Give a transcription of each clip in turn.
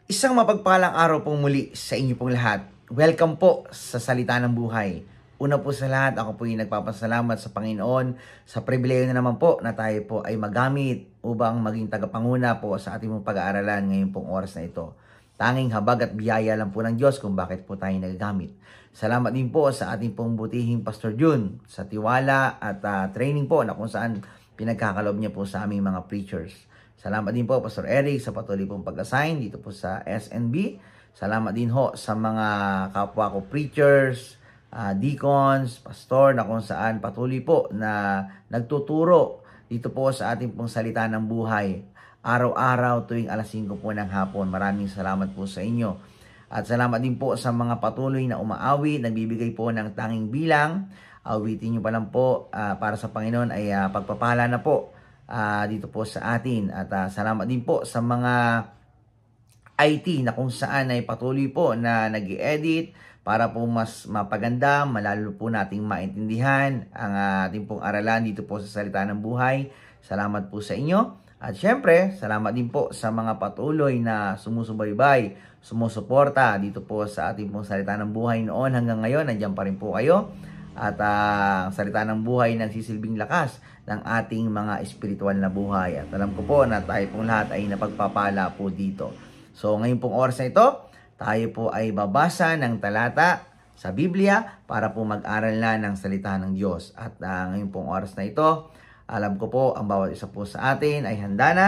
Isang mapagpalang araw pong muli sa inyo pong lahat. Welcome po sa Salita ng Buhay. Una po sa lahat, ako po yung nagpapasalamat sa Panginoon sa pribileyo na naman po na tayo po ay magamit upang maging tagapanguna po sa ating pong pag-aaralan ngayon pong oras na ito. Tanging habag at biyaya lang po ng Diyos kung bakit po tayo nagagamit. Salamat din po sa ating pong butihing Pastor Jun sa tiwala at training po na kung saan pinagkakalob niya po sa aming mga preachers. Salamat din po Pastor Eric sa patuloy pong pag-assign dito po sa SNB. Salamat din ho sa mga kapwa ko preachers, deacons, pastor na kung saan patuloy po na nagtuturo dito po sa ating pong salita ng buhay. Araw-araw tuwing alas 5 po ng hapon. Maraming salamat po sa inyo. At salamat din po sa mga patuloy na umaawit, nagbibigay po ng tanging bilang. Awitin nyo pa lang po para sa Panginoon ay pagpapala na po dito po sa atin. At salamat din po sa mga IT na kung saan ay patuloy po na nag-i-edit para po mas mapaganda, malalo po nating maintindihan ang ating pong aralan dito po sa Salita ng Buhay. Salamat po sa inyo. At syempre, salamat din po sa mga patuloy na sumusubaybay, sumusuporta dito po sa ating pong Salita ng Buhay noon hanggang ngayon. Nandiyan pa rin po kayo. At ang salita ng buhay nagsisilbing lakas ng ating mga espiritual na buhay. At alam ko po na tayo pong lahat ay napagpapala po dito. So ngayon pong oras na ito, tayo po ay babasa ng talata sa Biblia para po mag-aral na ng salita ng Diyos. At ngayon pong oras na ito, alam ko po ang bawat isa po sa atin ay handa na.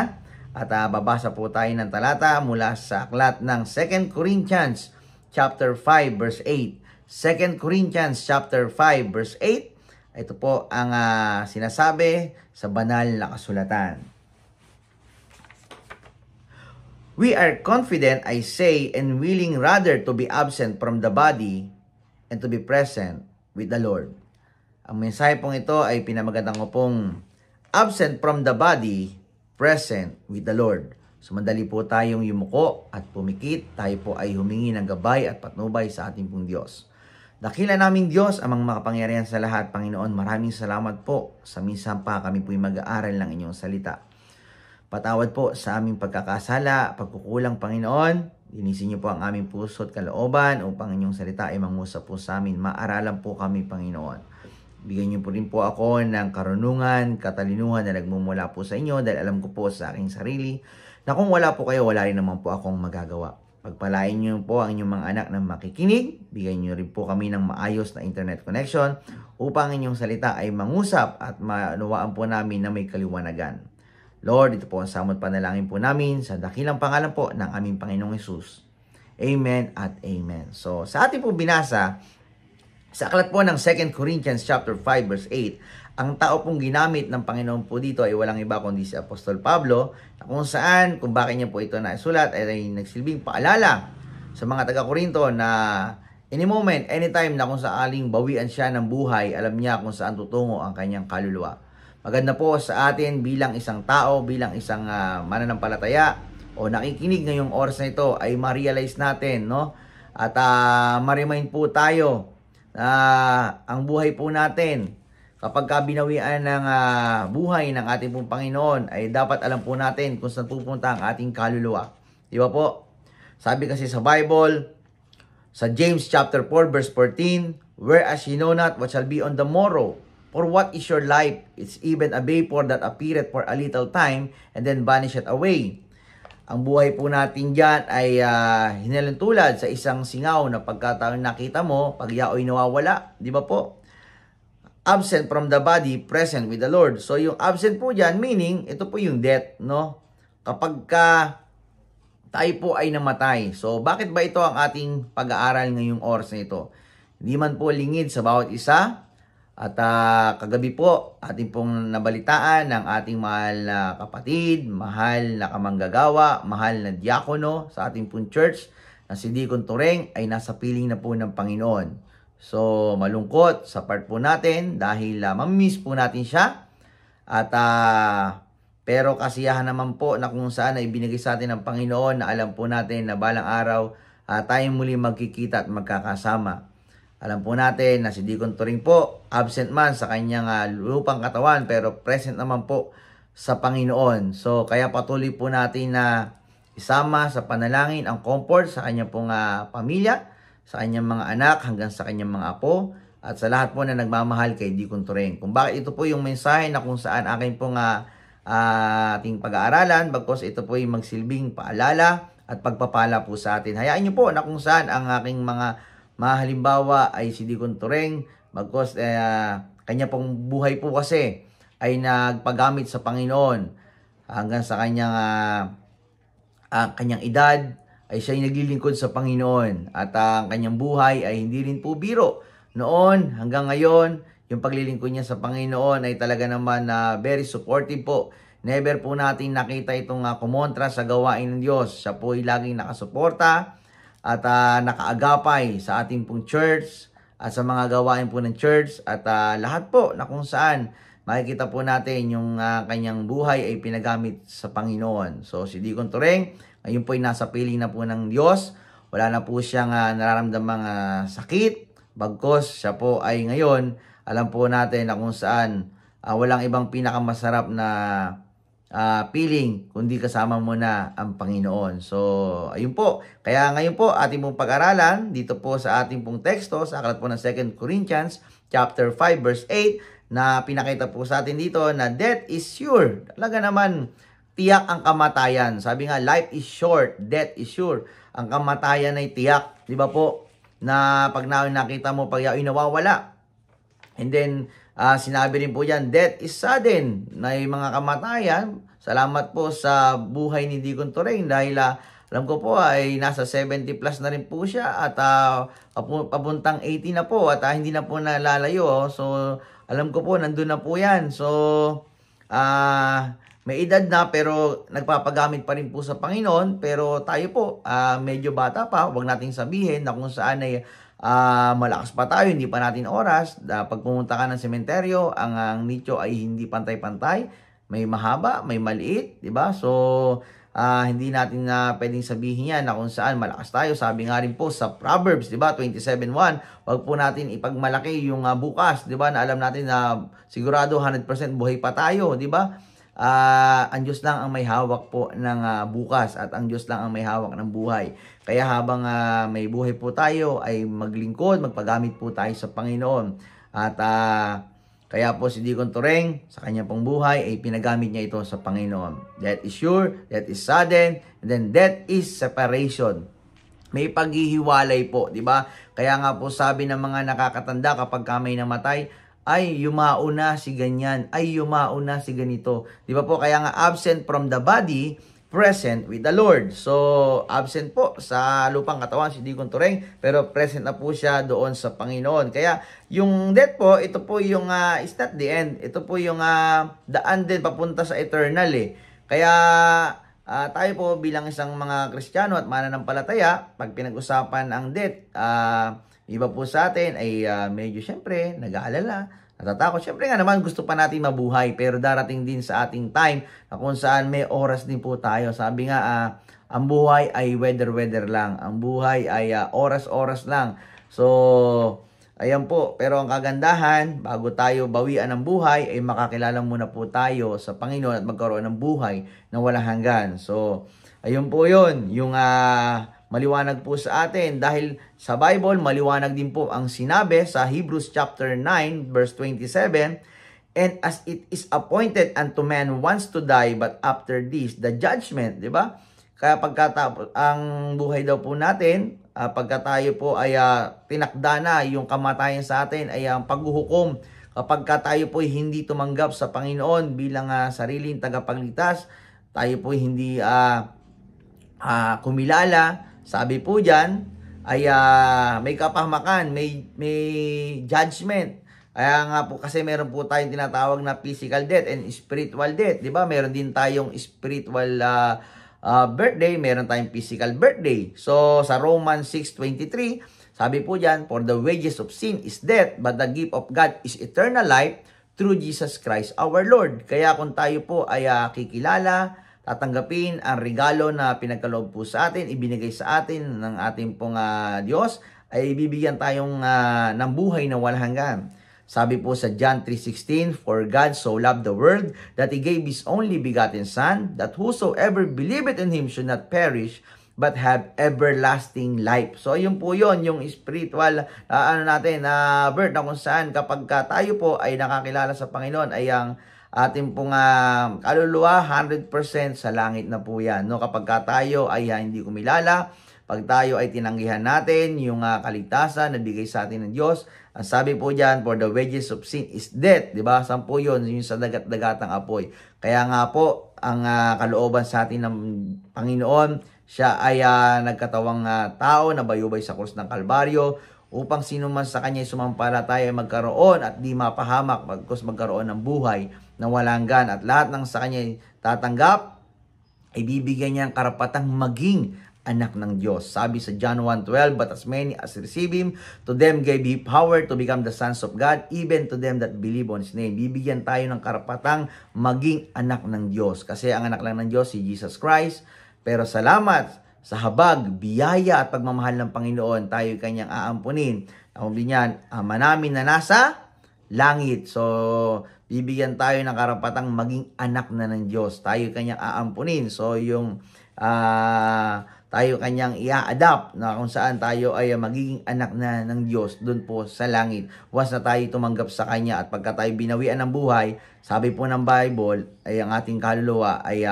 At babasa po tayo ng talata mula sa aklat ng 2 Corinthians chapter 5 verse 8. 2 Corinthians chapter 5 verse 8. Ito po ang sinasabi sa banal na kasulatan. We are confident, I say, and willing rather to be absent from the body and to be present with the Lord. Ang mensahe pong ito ay pinamagandang ko pong absent from the body, present with the Lord. So madali po tayong yumuko at pumikit, tayo po ay humingi ng gabay at patnubay sa ating pong Diyos. Dakila naming Diyos, amang makapangyarihan sa lahat, Panginoon, maraming salamat po sa minsan pa kami po'y mag-aaral ng inyong salita. Patawad po sa aming pagkakasala, pagkukulang, Panginoon. Linisin niyo po ang aming puso at kalooban upang inyong salita ay mangusap po sa amin. Maaralan po kami, Panginoon. Bigyan niyo po rin po ako ng karunungan, katalinuhan na nagmumula po sa inyo dahil alam ko po sa aking sarili na kung wala po kayo, wala rin naman po akong magagawa. Pagpalain niyo po ang inyong mga anak na makikinig. Bigyan niyo rin po kami ng maayos na internet connection upang inyong salita ay mangusap at maunawaan po namin na may kaliwanagan. Lord, ito po ang samot panalangin po namin sa dakilang pangalan po ng aming Panginoong Hesus. Amen at amen. So, sa ating po binasa, sa aklat po ng 2 Corinthians chapter 5 verse 8, ang tao pong ginamit ng Panginoon po dito ay walang iba kundi si Apostol Pablo, na kung saan, kung bakit niya po ito naisulat, ay nagsilbing paalala sa mga taga-Korinto na any moment, anytime na kung saaling bawian siya ng buhay, alam niya kung saan tutungo ang kanyang kaluluwa. Maganda po sa atin bilang isang tao, bilang isang mananampalataya o nakikinig ngayong oras na ito ay ma-realize natin, no? At ma-remind po tayo na ang buhay po natin, kapag binawian ng buhay ng ating pong Panginoon, ay dapat alam po natin kung saan pupunta ang ating kaluluwa. Di ba po? Sabi kasi sa Bible, sa James chapter 4 verse 14, whereas ye know not what shall be on the morrow, for what is your life? It's even a vapor that appeareth for a little time, and then vanisheth away. Ang buhay po natin dyan ay hinalintulad sa isang singaw na pagkataon nakita mo, pag yaoy nawawala. Di ba po? Absent from the body, present with the Lord. So yung absent po dyan, meaning, ito po yung death, no? Kapag tayo po ay namatay. So bakit ba ito ang ating pag-aaral ngayong oras na ito? Hindi man po lingid sa bawat isa. At kagabi po, ating pong nabalitaan ng ating mahal na kapatid, mahal na kamanggagawa, mahal na diakono sa ating pong church na si Deacon Tureng ay nasa piling na po ng Panginoon. So, malungkot sa part po natin dahil mamimiss po natin siya. At pero kasiyahan naman po na kung saan ay binigay sa atin ng Panginoon na alam po natin na balang araw tayong muli magkikita at magkakasama. Alam po natin na si Deacon Turing po, absent man sa kanyang lupang katawan, pero present naman po sa Panginoon. So, kaya patuloy po natin na isama sa panalangin ang comfort sa kanyang pong pamilya, sa kanyang mga anak, hanggang sa kanyang mga apo, at sa lahat po na nagmamahal kay Deacon Turing. Kung bakit ito po yung mensahe na kung saan aking pong ating pag-aaralan, bagkos ito po yung magsilbing paalala at pagpapala po sa atin. Hayaan niyo po na kung saan ang aking mga halimbawa ay si Deacon Turing, bagkos kanya pong buhay po kasi ay nagpagamit sa Panginoon hanggang sa kanyang edad ay siya ay naglilingkod sa Panginoon, at ang kanyang buhay ay hindi rin po biro. Noon hanggang ngayon, yung paglilingkod niya sa Panginoon ay talaga naman very supportive po. Never po natin nakita itong kumontra sa gawain ng Diyos. Siya po ay laging nakasuporta at nakaagapay sa ating pong church at sa mga gawain po ng church, at lahat po na kung saan makikita po natin yung kanyang buhay ay pinagamit sa Panginoon. So si Deacon Turing, ngayon po ay nasa piling na po ng Diyos. Wala na po siyang nararamdamang sakit. Bagkos siya po ay ngayon, alam po natin na kung saan walang ibang pinakamasarap na piling kundi kasama mo na ang Panginoon. So ayun po. Kaya ngayon po ating pong pag-aralan dito po sa ating pong teksto sa aklat po ng 2 Corinthians chapter 5 verse 8 na pinakita po sa atin dito na death is sure. Talaga naman, tiyak ang kamatayan. Sabi nga, life is short, death is sure. Ang kamatayan ay tiyak. Di ba po? Na pag nakita mo, pag yaoy nawawala. And then, sinabi rin po yan, death is sudden. Na yung mga kamatayan, salamat po sa buhay ni Deacon Turing dahil alam ko po ay nasa 70 plus na rin po siya at papuntang 80 na po at hindi na po nalalayo. So, alam ko po, nandun na po yan. So, may edad na pero nagpapagamit pa rin po sa Panginoon. Pero tayo po, medyo bata pa. Huwag nating sabihin na kung saan ay malakas pa tayo, hindi pa natin oras. Pag pumunta ka ng sementeryo, ang nicho ay hindi pantay-pantay. May mahaba, may maliit, di ba? So, hindi natin pwedeng sabihin yan na kung saan malakas tayo. Sabi nga rin po sa Proverbs, di ba, 27:1, wag po natin ipagmalaki yung bukas, di ba, na alam natin na sigurado 100% buhay pa tayo, di ba? Ang Diyos lang ang may hawak po ng bukas at ang Diyos lang ang may hawak ng buhay. Kaya habang may buhay po tayo ay maglingkod, magpagamit po tayo sa Panginoon. At kaya po si Deacon Turing, sa kanyang pong buhay, ay pinagamit niya ito sa Panginoon. Death is sure, death is sudden, and then death is separation. May paghihiwalay po, di ba? Kaya nga po sabi ng mga nakakatanda kapag may namatay, ay yumao na si ganyan, ay yumao na si ganito. Di ba po? Kaya nga absent from the body, present with the Lord. So, absent po sa lupang katawan si Deacon Turing, pero present na po siya doon sa Panginoon. Kaya, yung death po, ito po yung, is not the end. Ito po yung daan din papunta sa eternal eh. Kaya, tayo po bilang isang mga Kristiyano at mananampalataya, pag pinag-usapan ang death, iba po sa atin ay medyo syempre nag-aalala, natatakot. Syempre nga naman gusto pa natin mabuhay, pero darating din sa ating time na kung saan may oras din po tayo. Sabi nga, ang buhay ay weather lang. Ang buhay ay oras lang. So, ayan po. Pero ang kagandahan, bago tayo bawian ng buhay, ay makakilala muna po tayo sa Panginoon at magkaroon ng buhay na walang hanggan. So, ayun po yun. Yung maliwanag po sa atin dahil sa Bible, maliwanag din po ang sinabi sa Hebrews chapter 9 verse 27, and as it is appointed unto man once to die, but after this, the judgment, di ba? Kaya pagkatapos, ang buhay daw po natin, pagka tayo po ay tinakda na yung kamatayan sa atin, ay ang paghuhukom. Kapag tayo po ay hindi tumanggap sa Panginoon bilang sariling tagapagligtas, tayo po ay hindi kumilala. Sabi po dyan, ay may kapahamakan, may judgment. Kaya nga po kasi meron po tayong tinatawag na physical death and spiritual death. Di ba? Meron din tayong spiritual birthday, meron tayong physical birthday. So sa Romans 6:23, sabi po dyan, for the wages of sin is death, but the gift of God is eternal life through Jesus Christ our Lord. Kaya kung tayo po ay kikilala, tatanggapin ang regalo na pinagkaloob po sa atin, ibinigay sa atin ng ating pong Diyos, ay bibigyan tayong ng buhay na walang hanggan. Sabi po sa John 3:16, "For God so loved the world that He gave His only begotten Son, that whosoever believeth in Him should not perish, but have everlasting life." So, yun po yun, yung spiritual, Bert, na kung saan kapag tayo po ay nakakilala sa Panginoon, ay ang ating pong kaluluwa, 100% sa langit na po yan. No? Kapag tayo ay hindi kumilala, pag tayo ay tinanggihan natin yung kaligtasan na bigay sa atin ng Diyos, ang sabi po diyan, for the wages of sin is death, di ba? Saan po yun? Yung sa dagat-dagatang apoy. Kaya nga po, ang kalooban sa atin ng Panginoon, siya ay nagkatawang tao na bayubay sa krus ng Kalbaryo, upang sino man sa kanya sumampalataya ay magkaroon at di mapahamak, pagkus magkaroon ng buhay na walang hanggan. At lahat ng sa kanya tatanggap, ay bibigyan niya ang karapatang maging anak ng Diyos. Sabi sa John 1:12, "But as many as receive Him, to them gave He power to become the sons of God, even to them that believe on His name." Bibigyan tayo ng karapatang maging anak ng Diyos. Kasi ang anak lang ng Diyos, si Jesus Christ. Pero salamat sa habag, biyaya at pagmamahal ng Panginoon, tayo kanyang aampunin. Ang niyan, Ama namin na nasa langit. So, bibigyan tayo ng karapatang maging anak na ng Diyos. Tayo kanyang aampunin. So, yung tayo kanyang i-adapt na kung saan tayo ay magiging anak na ng Diyos doon po sa langit. Once na tayo tumanggap sa Kanya at pagka tayo binawian ng buhay, sabi po ng Bible, ay ang ating kaluluwa ay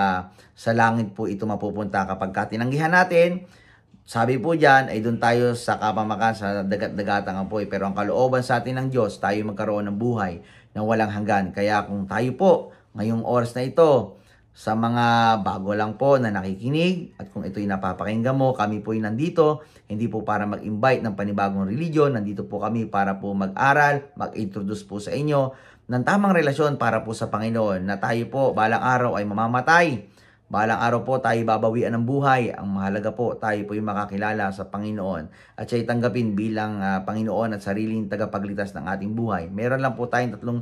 sa langit po ito mapupunta. Kapag tinanggihan natin, sabi po diyan, ay doon tayo sa kapamakan, sa dagat-dagatang apoy. Pero ang kalooban sa atin ng Diyos, tayo magkaroon ng buhay na walang hanggan. Kaya kung tayo po, ngayong oras na ito, sa mga bago lang po na nakikinig at kung ito'y napapakinggan mo, kami po'y nandito, hindi po para mag-invite ng panibagong religion, nandito po kami para po mag-aral, mag-introduce po sa inyo ng tamang relasyon para po sa Panginoon, na tayo po balang araw ay mamamatay, balang araw po tayo babawian ng buhay. Ang mahalaga po, tayo po yung makakilala sa Panginoon at siya'y tanggapin bilang Panginoon at sariling tagapagligtas ng ating buhay. Meron lang po tayong tatlong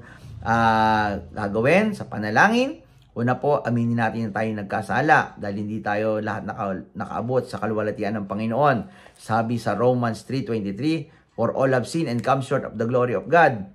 gagawin sa panalangin. Una po, aminin natin na tayo nagkasala dahil hindi tayo lahat nakaabot sa kaluwalhatian ng Panginoon. Sabi sa Romans 3:23, "For all have sinned and come short of the glory of God."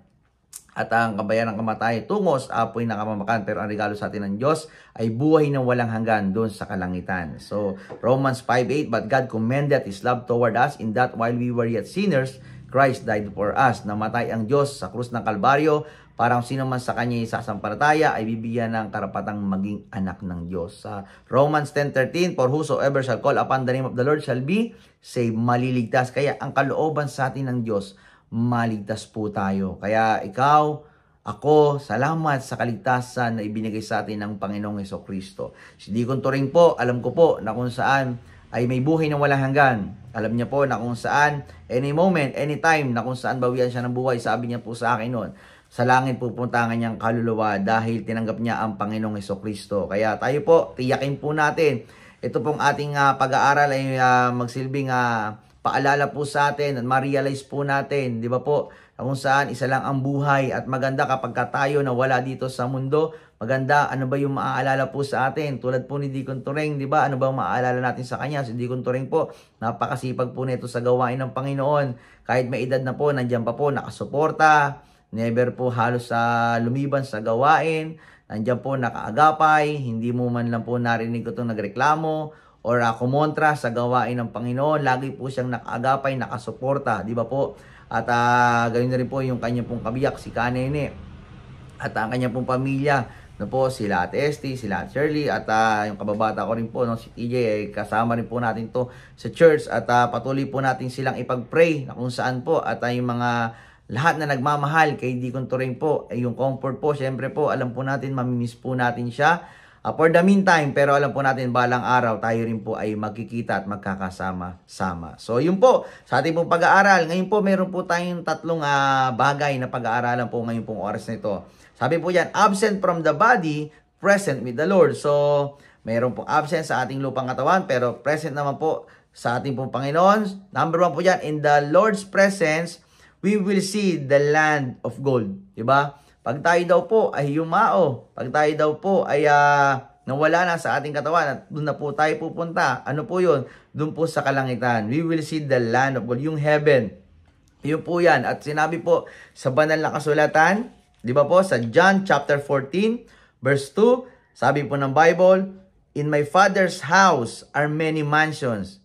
At ang kabayaran ng kamatayan tungo sa apoy na kamamakan, pero ang regalo sa atin ng Diyos ay buhay na walang hanggan doon sa kalangitan. So, Romans 5:8, "But God commended His love toward us in that while we were yet sinners, Christ died for us." Namatay ang Diyos sa krus ng Kalbaryo para kung sino man sa Kanya isasampalataya ay bibigyan ng karapatang maging anak ng Diyos. Sa Romans 10:13, "For whosoever shall call upon the name of the Lord shall be saved." Maliligtas. Kaya ang kalooban sa atin ng Diyos, maligtas po tayo. Kaya ikaw, ako, salamat sa kaligtasan na ibinigay sa atin ng Panginoong Hesukristo. Si Deacon Turing po, alam ko po na kung saan ay may buhay na walang hanggan. Alam niya po na kung saan, any moment, anytime, na kung saan bawian siya ng buhay, sabi niya po sa akin noon, sa langit pupunta ang kanyang kaluluwa dahil tinanggap niya ang Panginoong Hesukristo. Kaya tayo po, tiyakin po natin. Ito pong ating pag-aaral ay magsilbing paalala po sa atin at ma-realize po natin, di ba po, kung saan isa lang ang buhay at maganda kapag tayo na wala dito sa mundo, maganda, ano ba yung maaalala po sa atin? Tulad po ni Deacon Turing, di ba? Ano ba ang maaalala natin sa kanya? Si Deacon Turing po, napakasipag po nito sa gawain ng Panginoon. Kahit may edad na po, nandiyan pa po, nakasuporta, never po halos lumiban sa gawain, nandiyan po nakaagapay, hindi mo man lang po narinig ko itong nagreklamo or kumontra sa gawain ng Panginoon. Lagi po siyang nakaagapay, nakasuporta, di ba po? At ganyan na rin po yung kanyang pong kabiyak, si Kanene, at ang kanyang pong pamilya, na po sila Ate Esty, sila Ate Shirley, at yung kababata ko rin po, no, si TJ, kasama rin po natin to sa church, at patuloy po natin silang ipag-pray na kung saan po, at yung mga lahat na nagmamahal kay Deacon Turing po, ay yung comfort po, syempre po, alam po natin, mamimiss po natin siya for the meantime, pero alam po natin, balang araw, tayo rin po ay magkikita at magkakasama-sama. So, yun po, sa ating pong pag-aaral, ngayon po, meron po tayong tatlong bagay na pag-aaralan po ngayon pong oras na ito. Sabi po yan, absent from the body, present with the Lord. So, meron pong absent sa ating lupang katawan, pero present naman po sa ating pong Panginoon. Number 1 po yan, in the Lord's presence, we will see the land of gold. Diba? Pag tayo daw po ay yumao, pag tayo daw po ay nawala na sa ating katawan at doon na po tayo pupunta, ano po yun? Doon po sa kalangitan. We will see the land of gold, yung heaven. Yun po yan. At sinabi po sa banal na kasulatan, di ba po, sa John chapter 14, verse 2, sabi po ng Bible, "In my Father's house are many mansions.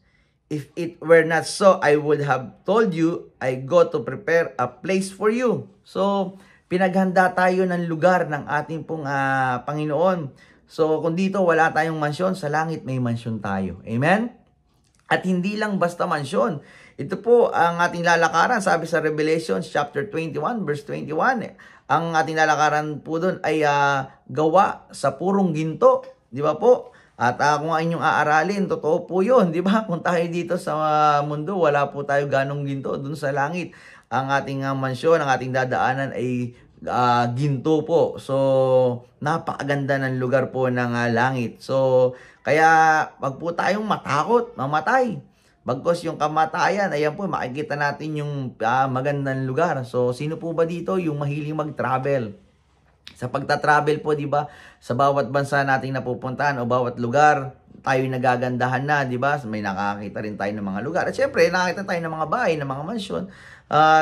If it were not so, I would have told you, I go to prepare a place for you." So, pinaghanda tayo ng lugar ng ating pong Panginoon. So, kung dito wala tayong mansyon, sa langit may mansyon tayo. Amen? At hindi lang basta mansyon. Ito po ang ating lalakaran. Sabi sa Revelation chapter 21, verse 21. Ang ating lalakaran po doon ay gawa sa purong ginto. Di ba po? At kung inyong aaralin, totoo po yun. Di ba? Kung tayo dito sa mundo, wala po tayo ganong ginto. Doon sa langit, ang ating mansyon, ang ating dadaanan ay ginto po. So, napakaganda ng lugar po ng langit. So, kaya wag po tayong matakot, mamatay. Bagkos yung kamatayan, ayan po, makikita natin yung magandang lugar. So, sino po ba dito yung mahiling mag-travel? Sa pagta-travel po, di ba, sa bawat bansa nating napupuntahan o bawat lugar, tayo nagagandahan na, di ba? May nakakita rin tayo ng mga lugar. At syempre, nakakita tayo ng mga bahay, ng mga mansyon,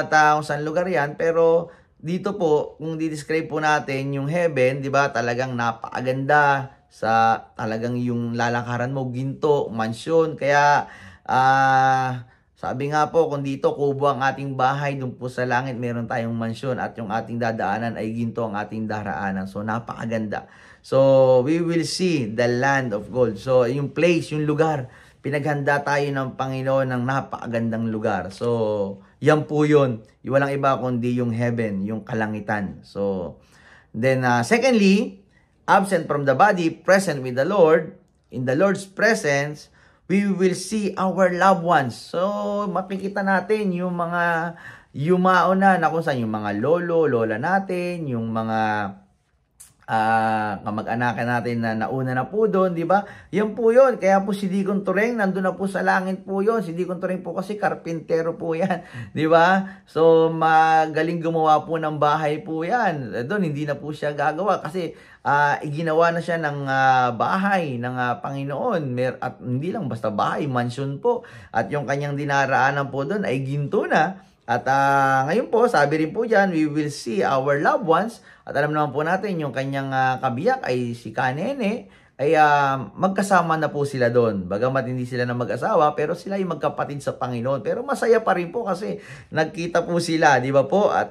kung saan lugar yan. Pero dito po, kung di-describe po natin yung heaven, di ba, talagang napakaganda sa talagang yung lalakaran mo, ginto, mansyon. Kaya, sabi nga po, kung dito kubo ang ating bahay, dun po sa langit meron tayong mansyon at yung ating dadaanan ay ginto ang ating daraanan. So, napakaganda. So, we will see the land of gold. So, yung place, yung lugar, pinaghanda tayo ng Panginoon ng napakagandang lugar. So, yan po yun. Walang iba kundi yung heaven, yung kalangitan. So, then, secondly, absent from the body, present with the Lord. In the Lord's presence, we will see our loved ones. So, makikita natin yung mga yumao na kung saan yung mga lolo, lola natin, yung mga kamag-anakan natin na nauna na po doon, di ba? Yan po yun. Kaya po si Deacon Tureng, nandun na po sa langit po yun. Si Deacon Tureng po kasi karpintero po yan, di ba? So, magaling gumawa po ng bahay po yan. Doon, hindi na po siya gagawa kasi iginawa na siya ng bahay ng Panginoon. At hindi lang basta bahay, mansion po. At yung kanyang dinaraanan po doon ay ginto na. At ngayon po, sabi rin po dyan, we will see our loved ones. At alam naman po natin, yung kanyang kabiyak ay si Kanene, ay magkasama na po sila doon. Bagamat hindi sila na mag-asawa, pero sila ay magkapatid sa Panginoon. Pero masaya pa rin po kasi nagkita po sila, di ba po? At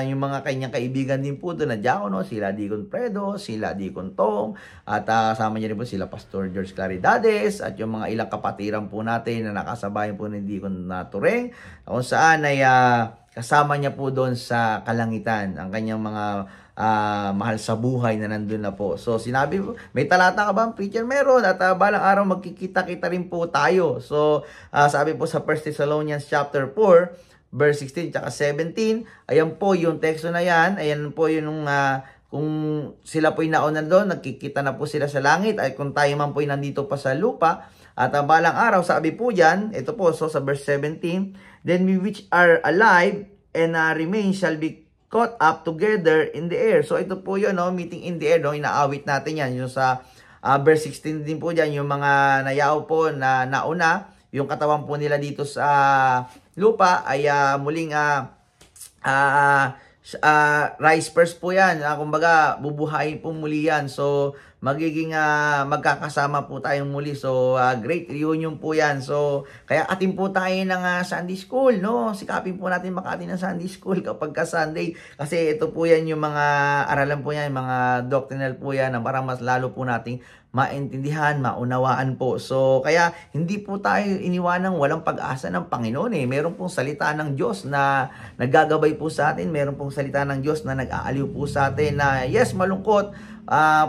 yung mga kanyang kaibigan din po doon na diakono, sila Deacon Fredo, sila Deacon Tong, at kasama niya rin po sila Pastor George Claridades, at yung mga ilang kapatiran po natin na nakasabayan po ni Deacon Tureng, kung saan ay kasama niya po doon sa kalangitan, ang kanyang mga mahal sa buhay na nandun na po. So, sinabi po, may talata ka ba, preacher? Meron. At balang araw magkikita-kita rin po tayo. So, sabi po sa 1 Thessalonians chapter 4, verse 16 tsaka 17, ayan po yung teksto na yan. Ayan po yung kung sila po'y nauna doon, nagkikita na po sila sa langit. Ay kung tayo man po'y nandito pa sa lupa, at balang araw, sabi po dyan, ito po, so sa verse 17, "Then we which are alive and remain shall be caught up together in the air." So, ito po yun, no? Meeting in the air, no? Inaawit natin yan. Yung sa verse 16 din po dyan, yung mga nayaw po na nauna, yung katawan po nila dito sa lupa, ay muling rise first po yan. Kumbaga, bubuhayin po muli yan. So, magiging magkakasama po tayong muli. So, great reunion po yan. So, kaya atin po tayo ng Sunday School, no? Sikapin po natin makaatin ng Sunday School kapag ka Sunday. Kasi ito po yan yung mga aralan po yan, mga doctrinal po yan na para mas lalo po nating maintindihan, maunawaan po. So, kaya hindi po tayo iniwanang walang pag-asa ng Panginoon eh. Meron pong salita ng Diyos na naggagabay po sa atin. Meron pong salita ng Diyos na nag-aaliw po sa atin na yes, malungkot.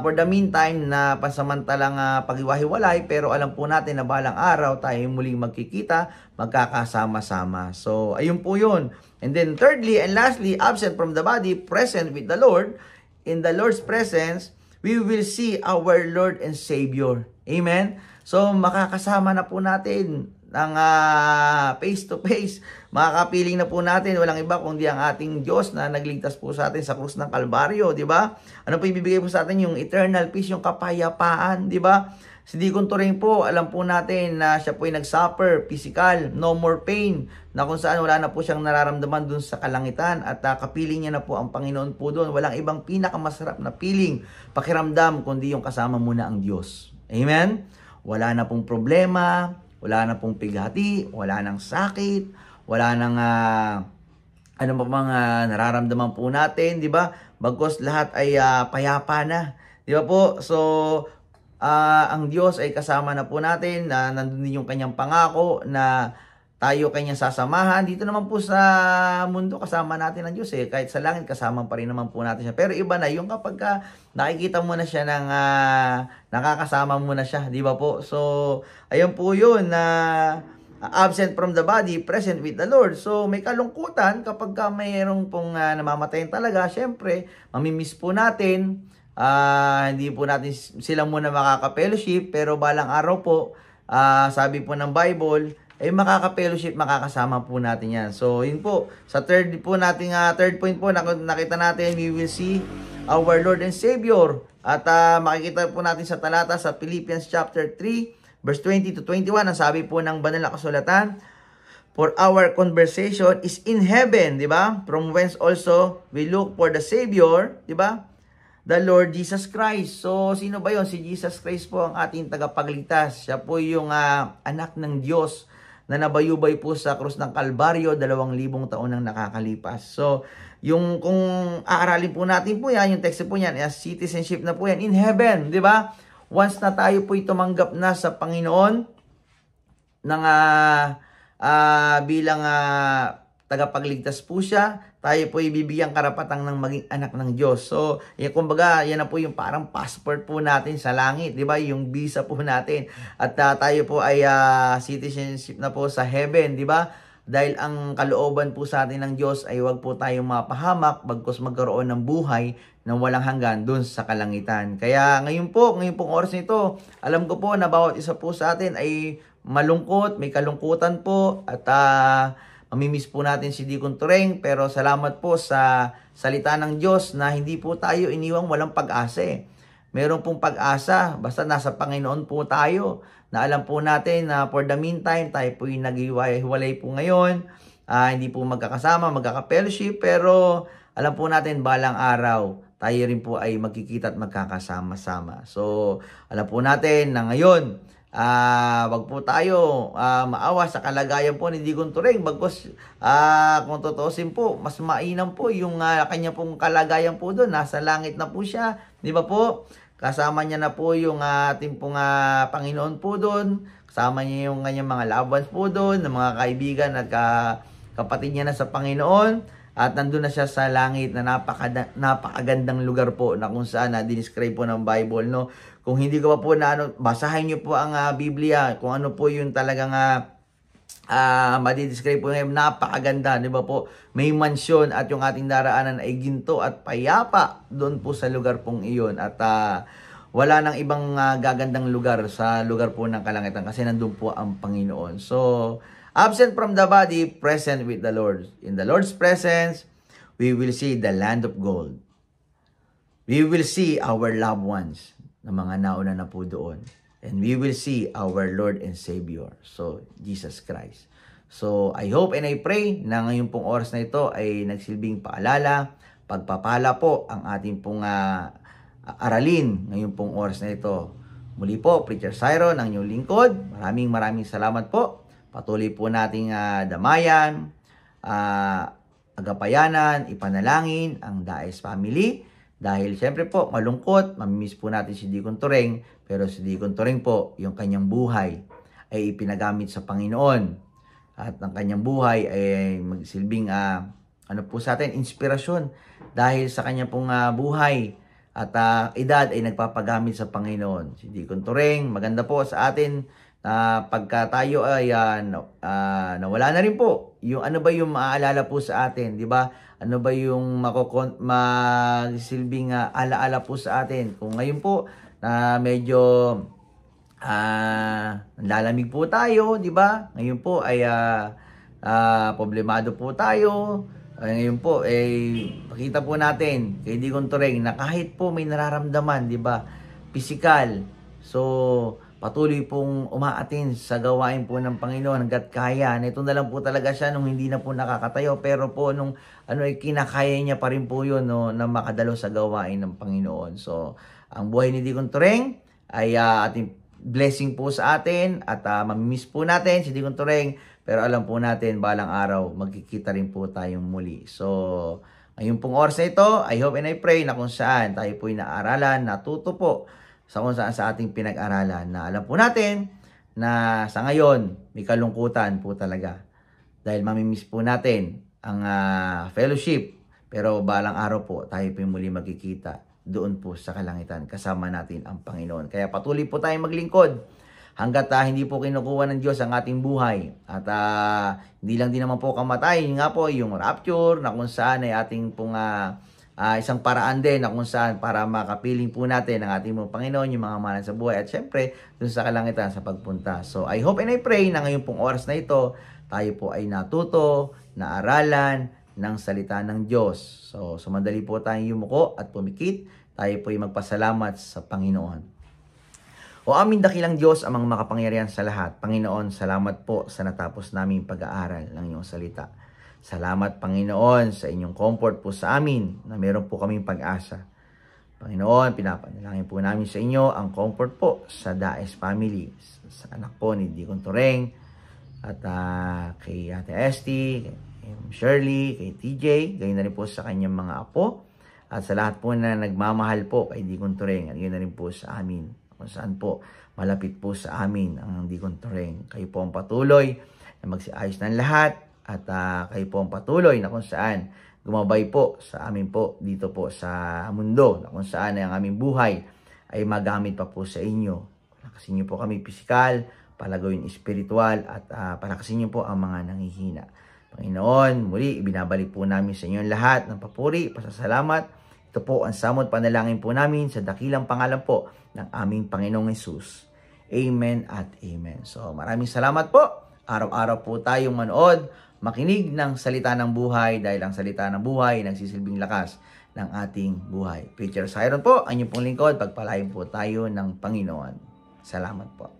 For the meantime, na pansamantalang paghiwa-hiwalay, pero alam po natin na balang araw tayo muling magkikita, magkakasama-sama. So, ayun po yun. And then thirdly and lastly, absent from the body, present with the Lord. In the Lord's presence, we will see our Lord and Savior. Amen? So, makakasama na po natin ng face to face. Makakapiling na po natin, walang iba kundi ang ating Diyos na nagligtas po sa atin sa krus ng Kalbaryo, di ba? Ano po ibibigay po sa atin? Yung eternal peace, yung kapayapaan, di ba? Si Deacon Turing po, alam po natin na siya po ay nag-suffer, physical, no more pain, na kung saan wala na po siyang nararamdaman dun sa kalangitan at kapiling niya na po ang Panginoon po doon. Walang ibang pinakamasarap na feeling, pakiramdam, kundi yung kasama muna ang Diyos. Amen? Wala na pong problema, wala na pong pighati, wala nang sakit, wala nang ano pa mga nararamdaman po natin, di ba? Bagkus lahat ay payapa na. Di ba po? So, ang Diyos ay kasama na po natin, na nandun din yung kanyang pangako na tayo kanyang sasamahan. Dito naman po sa mundo, kasama natin ang Diyos eh. Kahit sa langit, kasama pa rin naman po natin siya. Pero iba na yung kapag nakikita mo na siya ng nakakasama mo na siya, di ba po? So, ayun po yun na absent from the body, present with the Lord. So, may kalungkutan kapag mayroong pong namamatayin talaga. Syempre, mamimiss po natin. Hindi po natin sila muna makaka-fellowship, pero balang araw po, sabi po ng Bible, ay makaka-fellowship, makakasama po natin yan. So, yun po. Sa third point po, nakita natin, we will see our Lord and Savior. At makikita po natin sa talata sa Philippians chapter 3, verse 20 to 21, ang sabi po ng banal na kasulatan, for our conversation is in heaven, di ba? From whence also we look for the Savior, di ba? The Lord Jesus Christ. So, sino ba yon? Si Jesus Christ po ang ating tagapagligtas. Siya po yung anak ng Diyos na nabayubay po sa krus ng Kalbaryo 2,000 taon nang nakakalipas. So, yung kung aaralin po natin po yan, yung text po yan, citizenship na po yan in heaven, di ba? Once na tayo po'y tumanggap na sa Panginoon ng bilang tagapagligtas po siya, tayo po ibibigyan karapatang ng maging anak ng Diyos. So, kumbaga, yan na po yung parang passport po natin sa langit, di ba? Yung visa po natin. At tayo po ay citizenship na po sa heaven, di ba? Dahil ang kalooban po sa atin ng Diyos ay wag po tayong mapahamak, bagkus magkaroon ng buhay na walang hanggan dun sa kalangitan. Kaya ngayon pong oras nito, alam ko po na bawat isa po sa atin ay malungkot, may kalungkutan po, at mamimiss po natin si Deacon Turing, pero salamat po sa salita ng Diyos na hindi po tayo iniwang walang pag-asa eh. Meron pong pag-asa, basta nasa Panginoon po tayo, na alam po natin na for the meantime, tayo po yung naghiwalay po ngayon, hindi po magkakasama, magkaka-fellowship, pero alam po natin balang araw, tayo rin po ay magkikita at magkakasama-sama. So, alam po natin na ngayon, wag po tayo maawa sa kalagayan po ni Deacon Turing. Bagkus kung tutusin po, mas mainam po yung kanya pong kalagayan po doon. Nasa langit na po siya, di ba po? Kasama niya na po yung ating pong Panginoon po doon. Kasama niya yung kanyang mga loved ones po doon, ng mga kaibigan at kapatid niya na sa Panginoon. At nandun na siya sa langit na napakagandang lugar po na kung saan dinescribe po ng Bible, no? Kung hindi ko pa po basahin niyo po ang Biblia, kung ano po yung talagang madidescribe po ngayon, napakaganda, di ba po? May mansyon at yung ating daraanan ay ginto at payapa doon po sa lugar pong iyon. At wala nang ibang gagandang lugar sa lugar po ng kalangitan kasi nandun po ang Panginoon. So, absent from the body, present with the Lord. In the Lord's presence, we will see the land of gold. We will see our loved ones na mga nauna na po doon. And we will see our Lord and Savior. So, Jesus Christ. So, I hope and I pray na ngayon pong oras na ito ay nagsilbing paalala, pagpapala po ang ating pong aralin ngayon pong oras na ito. Muli po, Preacher Cyron, ang inyong lingkod. Maraming salamat po. Patuloy po nating damayan, agapayanan, ipanalangin ang Daes Family. Dahil siyempre po, malungkot, mamimiss po natin si Deacon Turing, pero si Deacon Turing po, yung kanyang buhay ay ipinagamit sa Panginoon. At ang kanyang buhay ay magsilbing ano po sa atin, inspirasyon. Dahil sa kanyang pong buhay at edad ay nagpapagamit sa Panginoon. Si Deacon Turing, maganda po sa atin na pagka tayo ay nawala na rin po. Yung ano ba yung maaalala po sa atin, di ba? Ano ba yung magsilbing alaala po sa atin? Kung ngayon po na medyo Lalamig po tayo, di ba? Ngayon po ay problemado po tayo. Ngayon po, pakita po natin kay Deacon Toreng na kahit po may nararamdaman, di ba? Physical. So, patuloy pong umaatin sa gawain po ng Panginoon hanggat kaya. Ito na lang po talaga siya nung hindi na po nakakatayo. Pero po nung kinakaya niya pa rin po yun, no, na makadalo sa gawain ng Panginoon. So, ang buhay ni Deacon Toreng ay ating blessing po sa atin at mamimiss po natin si Deacon Toreng. Pero alam po natin, balang araw, magkikita rin po tayong muli. So, ngayon pong oras na ito, I hope and I pray na kung saan tayo po'y naaralan, natuto po sa kung saan sa ating pinag-aralan. Na alam po natin na sa ngayon, may kalungkutan po talaga. Dahil mamimiss po natin ang fellowship. Pero balang araw po, tayo po'y muli magkikita doon po sa kalangitan. Kasama natin ang Panginoon. Kaya patuloy po tayong maglingkod hanggat hindi po kinukuha ng Diyos ang ating buhay. At hindi lang din naman po kamatay. Yun nga po, yung rapture na kung saan ay ating pong isang paraan din na kung saan para makapiling po natin ang ating pong Panginoon, yung mga manan sa buhay. At syempre, dun sa kalangitan sa pagpunta. So, I hope and I pray na ngayon pong oras na ito, tayo po ay natuto, naaralan ng salita ng Diyos. So, sumandali po tayong yumuko at pumikit. Tayo po ay magpasalamat sa Panginoon. O aming dakilang Diyos, amang makapangyarihan sa lahat. Panginoon, salamat po sa natapos naming pag-aaral ng iyong salita. Salamat, Panginoon, sa inyong comfort po sa amin na meron po kaming pag-asa. Panginoon, pinapanalangin po namin sa inyo ang comfort po sa Daes family, sa anak po ni Deacon Toreng, at kay Ate Esty, kay Shirley, kay TJ, gayon na rin po sa kanyang mga apo, at sa lahat po na nagmamahal po kay Deacon Toreng, at gayon na rin po sa amin, kung saan po malapit po sa amin ang Deacon Toreng. Kayo po ang patuloy na magsiayos ng lahat at kayo po ang patuloy na kung saan gumabay po sa amin po dito po sa mundo na kung saan ay ang aming buhay ay magamit pa po sa inyo. Palakasin niyo po kami pisikal, palagawin espiritual at palakasin niyo po ang mga nanghihina. Panginoon, muli ibinabalik po namin sa inyo lahat ng papuri, pasasalamat. Ito po ang samot panalangin po namin sa dakilang pangalan po ng aming Panginoong Hesus. Amen at amen. So maraming salamat po. Araw-araw po tayong manood, makinig ng salita ng buhay dahil ang salita ng buhay nagsisilbing lakas ng ating buhay. Preacher Siron po, ang inyong pong lingkod. Pagpalain po tayo ng Panginoon. Salamat po.